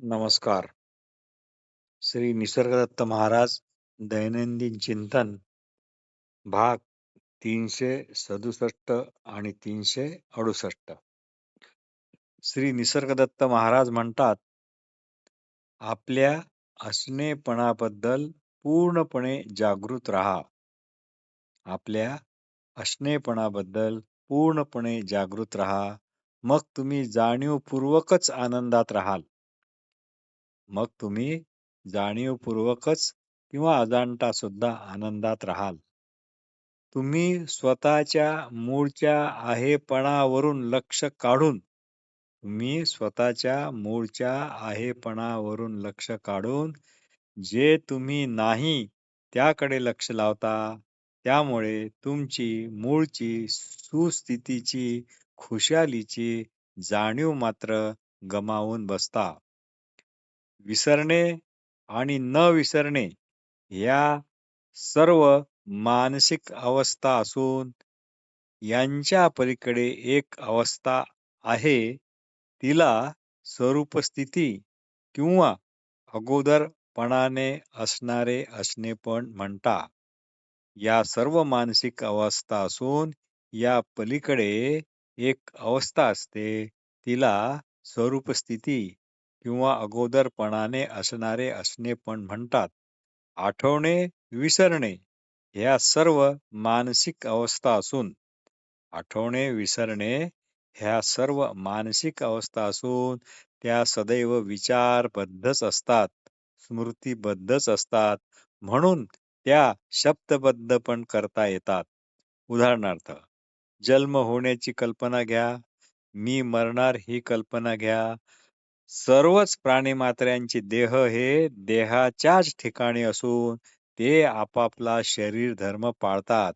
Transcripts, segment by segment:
नमस्कार. श्री निसर्गदत्त महाराज दैनंदिन चिंतन भाग 367 आणि 368. श्री निसर्गदत्त महाराज म्हणतात, आपल्या असणेपणाबद्दल पूर्णपणे जागृत राहा. आपल्या असणेपणाबद्दल पूर्णपणे जागृत राहा. मग तुम्ही जाणीवपूर्वकच आनंदात राहाल. मग तुम्ही जाणीवपूर्वकच किंवा अजाणता सुद्धा आनंदात राहाल. तुम्ही स्वतःच्या मूळच्या आहेपणावरून लक्ष काढून जे तुम्ही नाही त्याकडे लक्ष लावता, त्यामुळे तुमची मूळची सुस्थितीची खुशालीची जाणीव मात्र गमावून बसता. विसरणे आणि न विसरणे या सर्व मानसिक अवस्था असून यांच्या पलीकडे एक अवस्था आहे, तिला स्वरूपस्थिती किंवा अगोदरपणाने असणारे असणेपण म्हणता. या सर्व मानसिक अवस्था असून या पलीकडे एक अवस्था असते, तिला स्वरूपस्थिती किंवा अगोदरपणाने असणारे असणेपण म्हणतात. आठवणे, विसरणे ह्या सर्व मानसिक अवस्था असून त्या सदैव विचारबद्धच असतात, स्मृतीबद्धच असतात, म्हणून त्या शब्दबद्ध पण करता येतात. उदाहरणार्थ, जन्म होण्याची कल्पना घ्या, मी मरणार ही कल्पना घ्या. सर्वच प्राणीमात्र्यांचे देह हे देहाच्याच ठिकाणी असून ते आपापला शरीर धर्म पाळतात.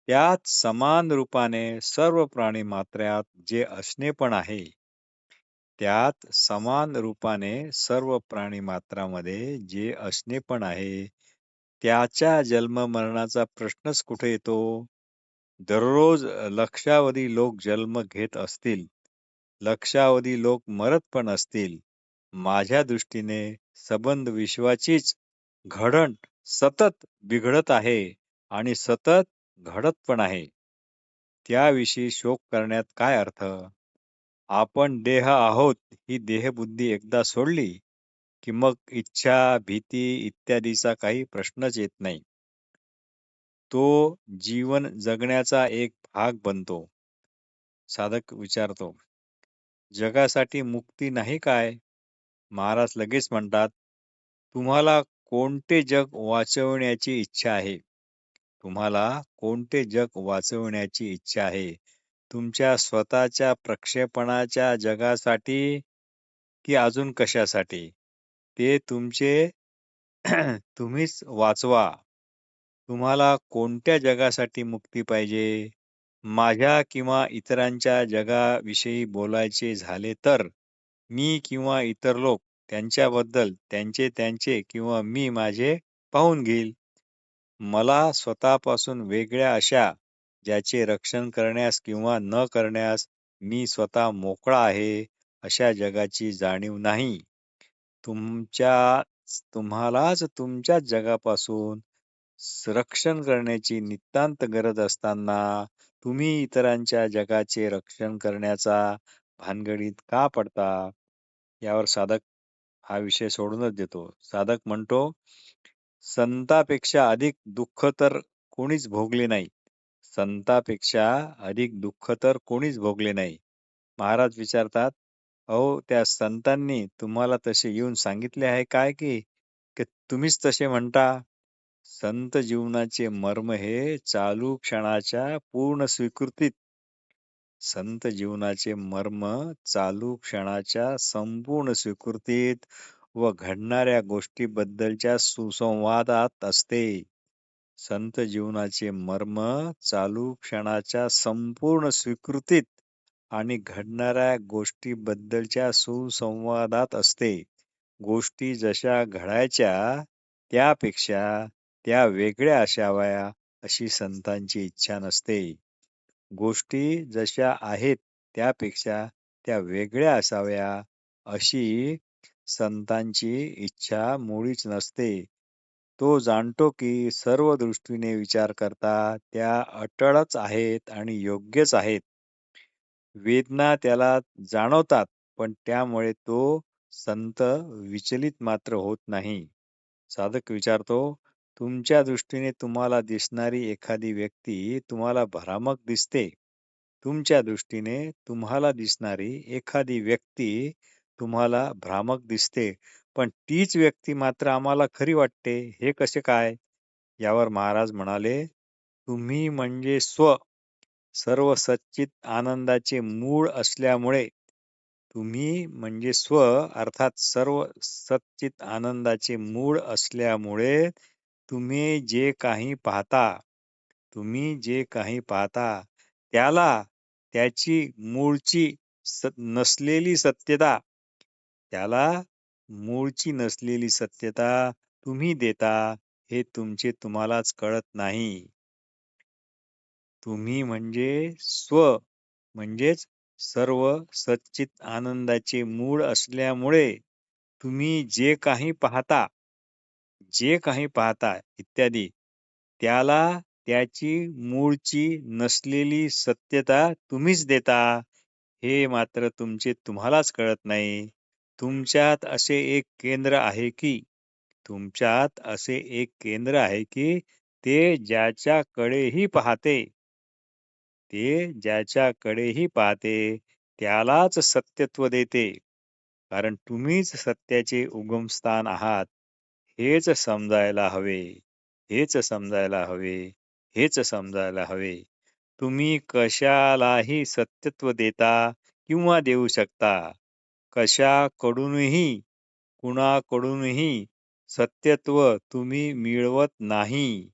त्यात समान रूपाने सर्व प्राणीमात्र्यात जे असणेपण आहे, त्याच्या जन्म-मरणाचा प्रश्नच कुठे येतो? दररोज लक्षावधी लोक जन्म घेत असतील, लक्षावधी लोक मरत पण असतील. माझ्या दृष्टीने संबंध विश्वाचीच घडण सतत बिघडत आहे आणि सतत घडत पण आहे. त्याविषयी शोक करण्यात काय अर्थ? आपण देह आहोत ही देहबुद्धी एकदा सोडली की मग इच्छा, भीती इत्यादीचा काही प्रश्नच येत नाही. तो जीवन जगण्याचा एक भाग बनतो. साधक विचारतो, जगासाठी मुक्ती नाही काय? महाराज लगेच म्हणतात, तुम्हाला कोणते जग वाचवण्याची इच्छा आहे? तुमच्या स्वतःच्या प्रक्षेपणाच्या जगासाठी की अजून कशासाठी? ते तुमचे तुम्हीच वाचवा. तुम्हाला कोणत्या जगासाठी मुक्ती पाहिजे? माझ्या किंवा इतरांच्या जगाविषयी बोलायचे झाले तर मी किंवा इतर लोक त्यांच्याबद्दल त्यांचे किंवा मी माझे पाहून घेईल. मला स्वतःपासून वेगळ्या अशा, ज्याचे रक्षण करण्यास किंवा न करण्यास मी स्वतः मोकळा आहे, अशा जगाची जाणीव नाही. तुम्हालाच तुमच्याच जगापासून रक्षण करण्याची नितांत गरज असताना तुम्ही इतरांच्या जगाचे रक्षण करण्याचा भानगडीत का पडता? यावर साधक हा विषय सोडूनच देतो. साधक म्हणतो, संतापेक्षा अधिक दुःख तर कोणीच भोगले नाही. महाराज विचारतात, अहो त्या संतांनी तुम्हाला तसे येऊन सांगितले आहे काय की तुम्हीच तसे म्हणता? संत जीवनाचे मर्म हे चालू क्षणाच्या संपूर्ण स्वीकृतीत व घडणाऱ्या गोष्टीबद्दलच्या सुसंवादात असते. संत जीवनाचे मर्म चालू क्षणाच्या संपूर्ण स्वीकृतीत आणि घडणाऱ्या गोष्टीबद्दलच्या सुसंवादात असते. गोष्टी जशा घडायच्या त्यापेक्षा त्या वेगळ्या असाव्या अशी संतांची इच्छा नसते. गोष्टी जशा आहेत त्यापेक्षा त्या वेगळ्या असाव्या अशी संतांची इच्छा मुळीच नसते. तो जाणतो की सर्व दृष्टीने विचार करता त्या अटळच आहेत आणि योग्यच आहेत. वेदना त्याला जाणवतात, पण त्यामुळे तो संत विचलित मात्र होत नाही. साधक विचारतो, तुमच्या दृष्टीने तुम्हाला दिसणारी एखादी व्यक्ती तुम्हाला भ्रामक दिसते. तुमच्या दृष्टीने तुम्हाला दिसणारी एखादी व्यक्ती तुम्हाला भ्रामक दिसते, पण तीच व्यक्ती मात्र आम्हाला खरी वाटते. हे कसे काय? यावर महाराज म्हणाले, तुम्ही म्हणजे सर्व सच्चित आनंदाचे मूळ असल्यामुळे तुम्ही म्हणजे अर्थात सर्व सच्चित आनंदाचे मूळ असल्यामुळे तुम्ही जे काही पाहता तुम्ही जे काही पाहता त्याला त्याची मूळची नसलेली सत्यता त्याला मूळची नसलेली सत्यता तुम्ही देता हे तुम्हालाच कळत नाही. तुम्ही म्हणजे म्हणजेच सर्व सच्चित आनंदाचे मूळ असल्यामुळे तुम्ही जे काही पाहता इत्यादी त्याला त्याची मूळची नसलेली सत्यता तुम्हीच देता हे मात्र तुम्हालाच कळत नाही. तुमच्यात असे एक केंद्र आहे की ते ज्याच्याकडेही पाहते त्यालाच सत्यत्व देते. कारण तुम्हीच सत्याचे उगमस्थान आहात. हेच समजायला हवे. हेच समजायला हवे. हेच समजायला हवे. तुम्ही कशालाही सत्यत्व देता किंवा देऊ शकता. कुणाकडूनही सत्यत्व तुम्ही मिळवत नाही.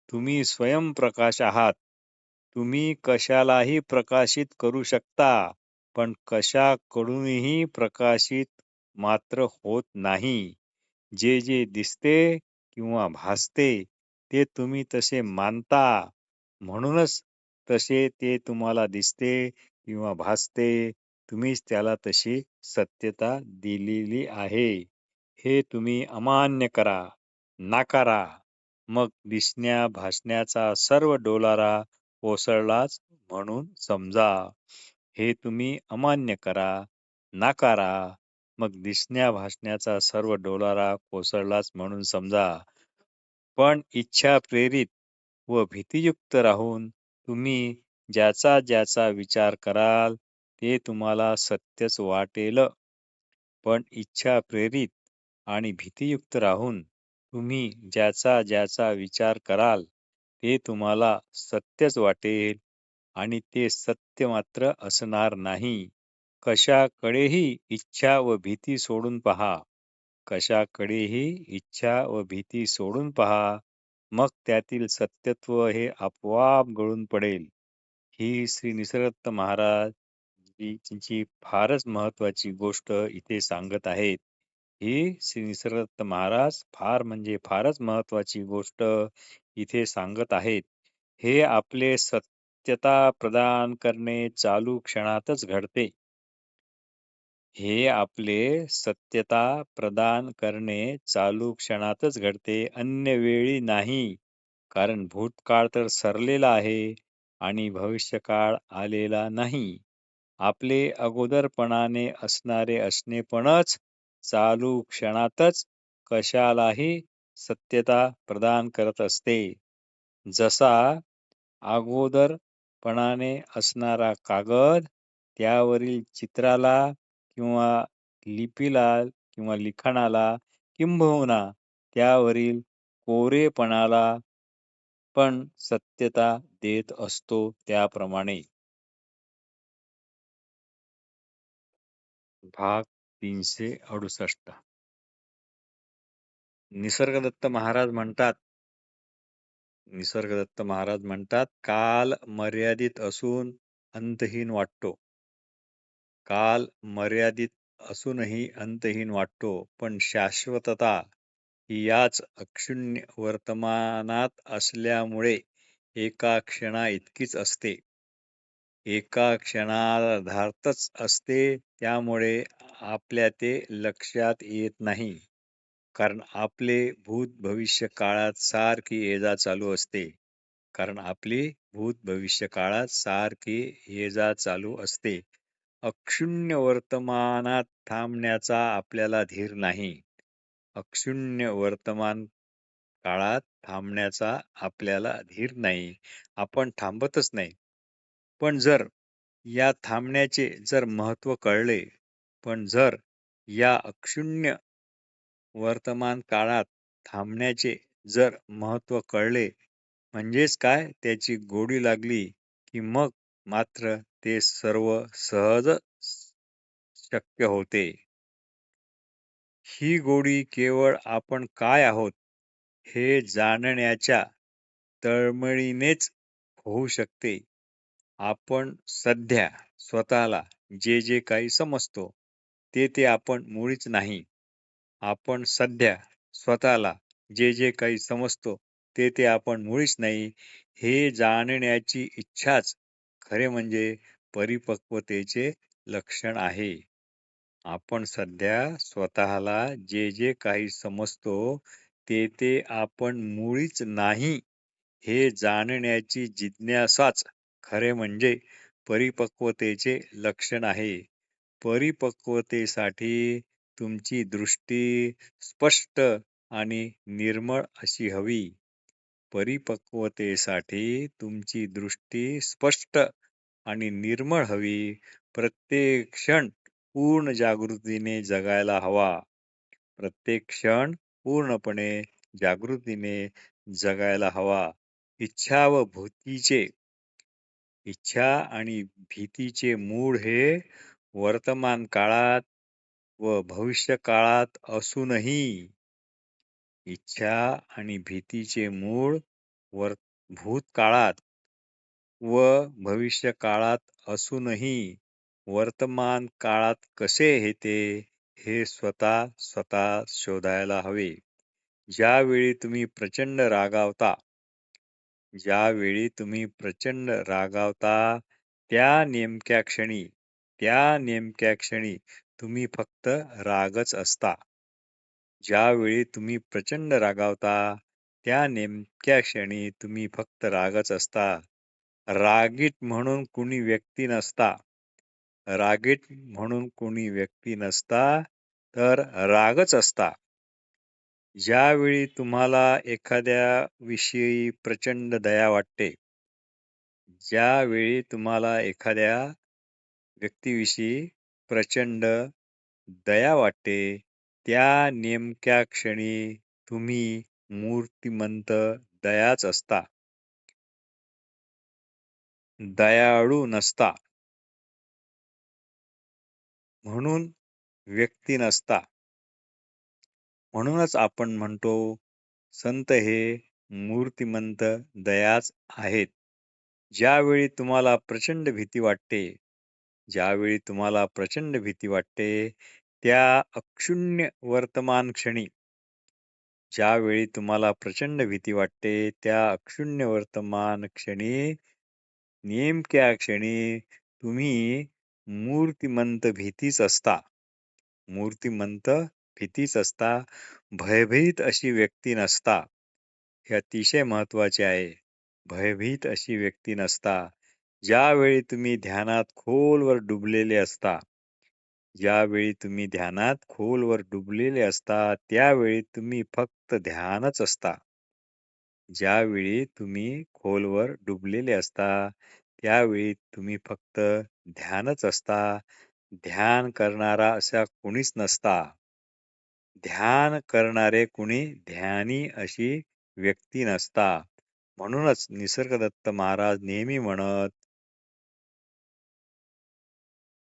तुम्ही स्वयंप्रकाश आहात. तुम्ही कशालाही प्रकाशित करू शकता, पण कशाकडूनही प्रकाशित मात्र होत नाही. जे जे दिसते किंवा भासते ते तुम्ही तसे मानता, म्हणूनच तसे ते तुम्हाला दिसते किंवा भासते. तुम्हीच त्याला तशी सत्यता दिलेली आहे. हे तुम्ही अमान्य करा, नाकारा. मग दिसण्या भासण्याचा सर्व डोलारा कोसळलाच म्हणून समजा. हे तुम्ही अमान्य करा, नाकारा. मग दिसण्या भासण्याचा सर्व डोलारा कोसळलाच म्हणून समजा. पण इच्छा प्रेरित व भीतियुक्त राहून तुम्ही ज्याचा विचार कराल ते तुम्हाला सत्यच वाटेल. पण इच्छा प्रेरित आणि भीतियुक्त राहून तुम्ही ज्याचा विचार कराल ते तुम्हाला सत्यच वाटेल आणि ते सत्य मात्र असणार नाही. कशाकडेही इच्छा व भीती सोडून पहा. मग त्यातील सत्यत्व हे आपोआप गळून पडेल. ही श्री निसर्गदत्त महाराज जी फारच महत्वाची गोष्ट इथे सांगत आहेत. ही श्री निसर्गदत्त महाराज फारच महत्वाची गोष्ट इथे सांगत आहेत. हे आपले सत्यता प्रदान करणे चालू क्षणातच घडते. अन्य वेळी नाही. कारण भूतकाळ तर सरलेला आहे आणि भविष्यकाळ आलेला नाही. आपले अगोदरपणाने असणारे असणेपणच चालू क्षणातच कशालाही सत्यता प्रदान करत असते. जसा अगोदरपणाने असणारा कागद त्यावरील चित्राला किंवा लिखाणाला किंबहुना त्यावरील कोरेपणाला पण सत्यता देत असतो त्याप्रमाणे. भाग 368 निसर्गदत्त महाराज म्हणतात काल मर्यादित असून अंतहीन वाटतो. काल मर्यादित असूनही अंतहीन वाटतो, पण शाश्वतता ही याच अक्षुण्य वर्तमानात असल्यामुळे एका क्षणाइतकीच असते. एका क्षणार्धातच असते. त्यामुळे आपल्या ते लक्षात येत नाही. कारण आपले भूत भविष्य काळात सारखी ये-जा चालू असते. कारण आपली भूत भविष्य काळात सारखी ये-जा चालू असते. अक्षुण्य वर्तमानात थांबण्याचा आपल्याला धीर नाही. अक्षुण्य वर्तमान काळात थांबण्याचा आपल्याला धीर नाही. आपण थांबतच नाही. पण या थांबण्याचे जर महत्त्व कळले, पण या अक्षुण्य वर्तमान काळात थांबण्याचे जर महत्त्व कळले, म्हणजेच काय त्याची गोडी लागली, की मग मात्र ते सर्व सहज शक्य होते. ही गोडी केवळ आपण काय आहोत हे जाणण्याच्या तळमळीनेच होऊ शकते. आपण सध्या स्वतःला जे काही समजतो, ते आपण मुळीच नाही. आपण सध्या स्वतःला जे काही समजतो, ते आपण मुळीच नाही. हे जाणण्याची इच्छाच खरे म्हणजे परिपक्वतेचे लक्षण आहे. आपण सध्या स्वतःला जे काही समजतो, ते आपण मुळीच नाही. हे जाणण्याची जिज्ञासाच खरे म्हणजे परिपक्वतेचे लक्षण आहे. परिपक्वतेसाठी तुमची दृष्टी स्पष्ट आणि निर्मळ अशी हवी. परिपक्वतेसाठी तुमची दृष्टी स्पष्ट आणि निर्मळ हवी. प्रत्येक क्षण पूर्ण जागृतीने जगायला हवा. प्रत्येक क्षण पूर्णपणे जागृतीने जगायला हवा. इच्छा आणि भीतीचे मूळ हे वर्तमान काळात व भविष्य काळात असूनही इच्छा आणि भीतीचे मूळ भूतकाळात व भविष्य काळात असूनही वर्तमान काळात कसे येते हे स्वतः शोधायला हवे. ज्यावेळी तुम्ही प्रचंड रागावता त्या नेमक्या क्षणी तुम्ही फक्त रागच असता. ज्यावेळी तुम्ही प्रचंड रागावता त्या नेमक्या क्षणी तुम्ही फक्त रागच असता. रागीट म्हणून कुणी व्यक्ती नसता, तर रागच असता. ज्यावेळी तुम्हाला एखाद्या विषयी प्रचंड दया वाटते, ज्यावेळी तुम्हाला एखाद्या व्यक्तीविषयी प्रचंड दया वाटते, त्या नेमक्या क्षणी तुम्ही मूर्तिमंत दयाच असता. दयाळू नसता. म्हणून व्यक्ती नसता. म्हणूनच आपण म्हणतो, संत हे मूर्तिमंत दयाच आहेत. ज्यावेळी तुम्हाला प्रचंड भीती वाटते, त्या अक्षुण्य वर्तमान क्षणी ज्यावेळी तुम्हाला प्रचंड भीती वाटते, त्या अक्षुण्य वर्तमान क्षणी नेमक्या क्षणी तुम्ही मूर्तिमंत भीतीच असता. भयभीत अशी व्यक्ती नसता. हे अतिशय महत्वाचे आहे. भयभीत अशी व्यक्ती नसता. ज्यावेळी तुम्ही ध्यानात खोलवर डुबलेले असता, त्यावेळी तुम्ही फक्त ध्यानच असता. ज्यावेळी तुम्ही खोलवर डुबलेले असता, त्यावेळी तुम्ही फक्त ध्यानच असता. ध्यान करणारा असा कुणीच नसता. ध्यान करणारे कुणी ध्यानी अशी व्यक्ती नसता. म्हणूनच निसर्गदत्त महाराज नेहमी म्हणत,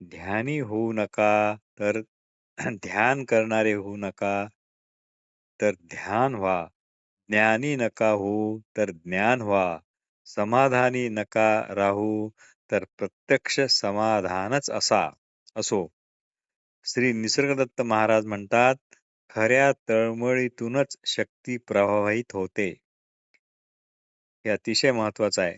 ध्यानी होऊ नका तर ध्यान करणारे होऊ नका तर ध्यान व्हा. ज्ञानी नका होऊ तर ज्ञान व्हा. समाधानी नका राहू तर प्रत्यक्ष समाधानच असो. श्री निसर्गदत्त महाराज म्हणतात, खऱ्या तळमळीतूनच शक्ती प्रवाहित होते. हे अतिशय महत्वाचं आहे.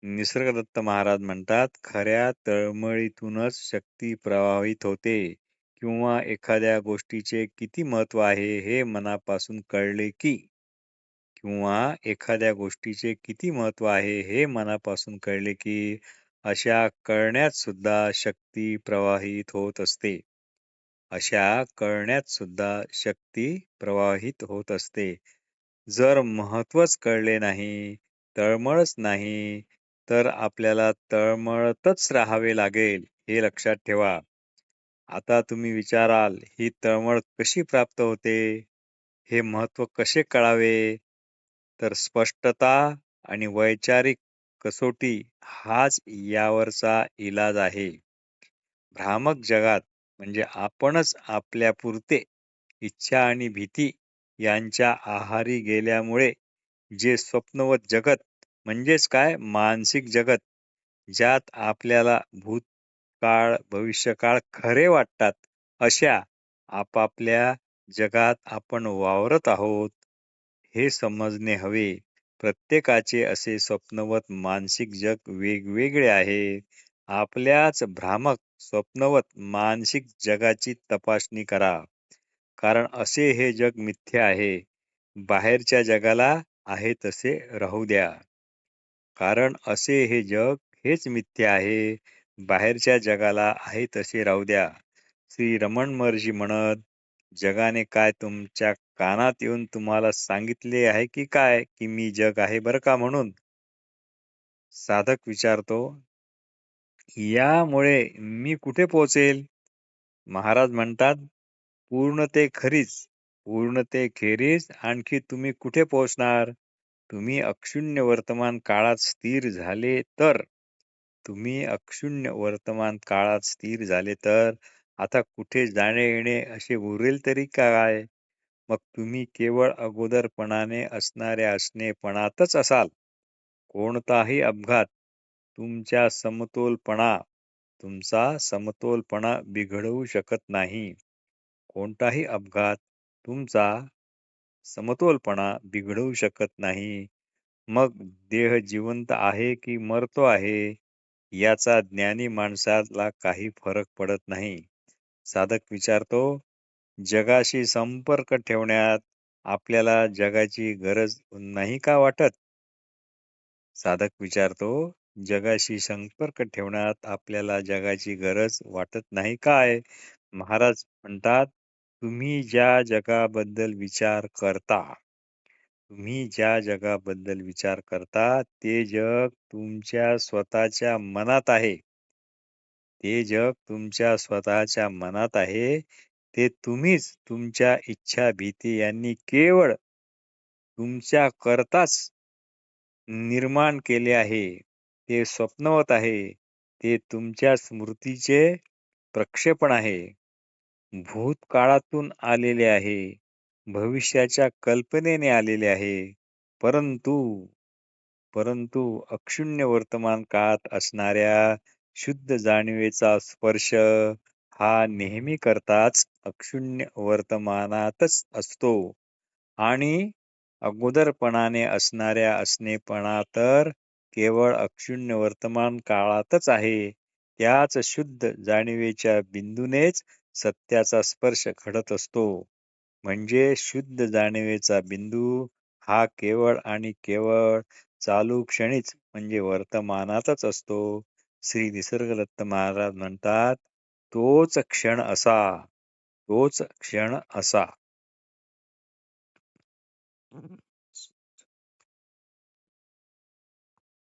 निसर्गदत्त महाराज म्हणतात, खऱ्या तळमळीतूनच शक्ती प्रवाहित होते. किंवा एखाद्या गोष्टीचे किती महत्त्व आहे हे मनापासून कळले की किंवा एखाद्या गोष्टीचे किती महत्त्व आहे हे मनापासून कळले की अशा कळण्यात सुद्धा शक्ती प्रवाहित होत असते. अशा कळण्यात सुद्धा शक्ती प्रवाहित होत असते. जर महत्त्वच कळले नाही, तळमळच नाही, तर आपल्याला तळमळतच राहावे लागेल, हे लक्षात ठेवा. आता तुम्ही विचाराल, ही तळमळ कशी प्राप्त होते? हे महत्त्व कसे कळावे? तर स्पष्टता आणि वैचारिक कसोटी हाच यावरचा इलाज आहे. भ्रामक जगात म्हणजे आपणच आपल्यापुरते इच्छा आणि भीती यांच्या आहारी गेल्यामुळे जे स्वप्नवत जगत म्हणजेच काय मानसिक जगत ज्यात आपल्याला भूतकाळ भविष्यकाळ खरे वाटतात अशा आपापल्या जगात आपण वावरत आहोत हे समजणे हवे. प्रत्येकाचे असे स्वप्नवत मानसिक जग वेगवेगळे आहे. आपल्याच भ्रामक स्वप्नवत मानसिक जगाची तपासणी करा. कारण असे हे जग मिथ्य आहे. बाहेरच्या जगाला आहे तसे राहू द्या. कारण असे हे जग हेच मिथ्य आहे. बाहेरच्या जगाला आहे तसे राहू द्या. श्री रमण महर्षी म्हणत, जगाने काय तुमच्या कानात येऊन तुम्हाला सांगितले आहे की काय, की मी जग आहे बरं का म्हणून? साधक विचारतो, यामुळे मी कुठे पोहोचेल? महाराज म्हणतात, पूर्णतेखेरीज पूर्णतेखेरीज आणखी तुम्ही कुठे पोहोचणार? तुम्ही अक्षुण्य वर्तमान काळात स्थिर झाले तर तुम्ही अक्षुण्य वर्तमान काळात स्थिर झाले तर आता कुठे जाणे येणे असे उरेल तरी काय? मग तुम्ही केवळ अगोदरपणाने असणाऱ्या असणेपणातच असाल. कोणताही अपघात तुमचा समतोलपणा बिघडवू शकत नाही. कोणताही अपघात तुमचा समतोलपणा बिघडवू शकत नाही. मग देह जिवंत आहे की मरतो आहे याचा ज्ञानी माणसाला काही फरक पडत नाही. साधक विचारतो, जगाशी संपर्क ठेवण्यात आपल्याला जगाची गरज नाही का वाटत? साधक विचारतो, जगाशी संपर्क ठेवण्यात आपल्याला जगाची गरज वाटत नाही काय? महाराज म्हणतात, तुम्ही ज्या जगाबद्दल विचार करता ते जग तुमच्या स्वतःच्या मनात आहे. ते जग तुमच्या स्वतःच्या मनात आहे. ते तुम्हीच तुमच्या इच्छा, भीती यांनी केवळ तुमच्या करताच निर्माण केले आहे. ते स्वप्नवत आहे. ते तुमच्या स्मृतीचे प्रक्षेपण आहे. भूतकाळातून आलेले आहे. भविष्याच्या कल्पनेने आलेले आहे. परंतु परंतु अक्षुण्य वर्तमान काळात असणाऱ्या शुद्ध जाणीवेचा स्पर्श हा नेहमी करताच अक्षुण्य वर्तमानातच असतो आणि अगोदरपणाने असणाऱ्या असणेपणा तर केवळ अक्षुण्य वर्तमान काळातच आहे. त्याच शुद्ध जाणीवेच्या बिंदूनेच सत्याचा स्पर्श घडत असतो. म्हणजे शुद्ध जाणीवेचा बिंदू हा केवळ आणि केवळ चालू क्षणीच म्हणजे वर्तमानातच असतो. श्री निसर्गदत्त महाराज म्हणतात, तोच क्षण असा.